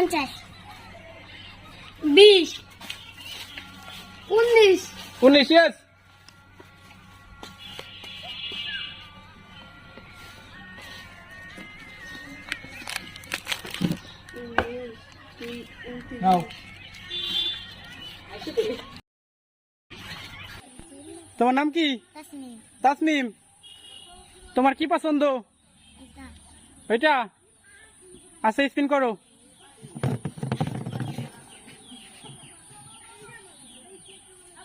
50 20 19 19 yes নাও তোমার নাম কি তাসনিম তাসনিম তোমার কি পছন্দ এটা আচ্ছা স্পিন করো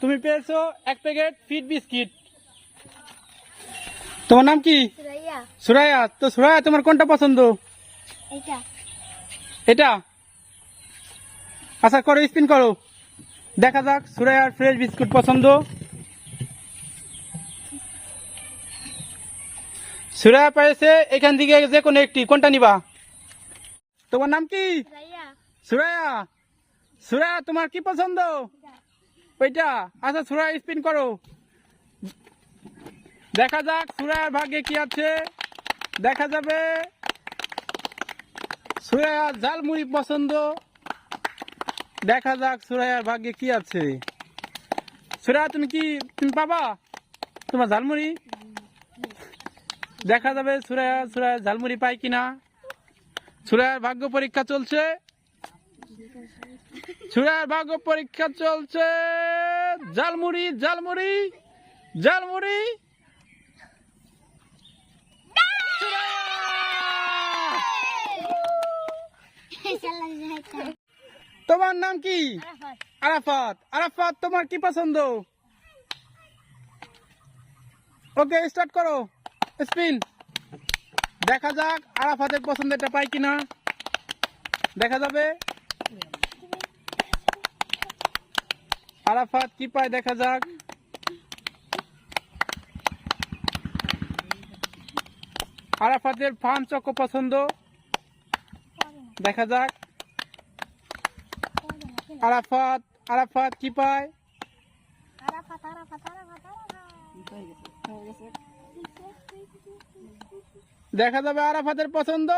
তুমি পেয়েছো 1 প্যাকেট ফিট বিস্কিট তোমার নাম কি সুরাইয়া সুরাইয়া তো সুরাইয়া তোমার কোনটা পছন্দ এটা এটা আচ্ছা করো স্পিন করো দেখা যাক সুরাইয়ার ফ্রেশ বিস্কুট পছন্দ সুরাইয়া পেয়েছে এখান থেকে যে কোনো একটি কোনটা নিবা তোমার নাম কি সুরাইয়া সুরাইয়া সুরাইয়া তোমার কি পছন্দ ওইটা আচ্ছা সুরাইয়া স্পিন করো দেখা যাক সুরাইয়ার ভাগ্যে কি আছে দেখা যাবে সুরাইয়া ঝালমুড়ি পছন্দ দেখা যাক সুরাইয়ার ভাগ্যে কি আছে সুরাইয়া তুমি পাবা তোমার ঝালমুড়ি দেখা যাবে সুরাইয়া ঝালমুড়ি পায় কিনা সুরাইয়ার ভাগ্য পরীক্ষা চলছে সুরাইয়ার ভাগ্য পরীক্ষা চলছে ঝালমুড়ি ঝালমুড়ি ঝালমুড়ি তোমার নাম কি আরাফাত আরাফাত তোমার কি পছন্দ ওকে স্টার্ট করো স্পিন দেখা যাক আরাফাতের পছন্দ এটা পাই কিনা দেখা যাবে আরাফাত কি পায় দেখা যাক আরাফাতের ফার্ম চকো পছন্দ দেখা যাক আরাফাত আরাফাত কি পায় দেখা যাবে আরাফাতের পছন্দ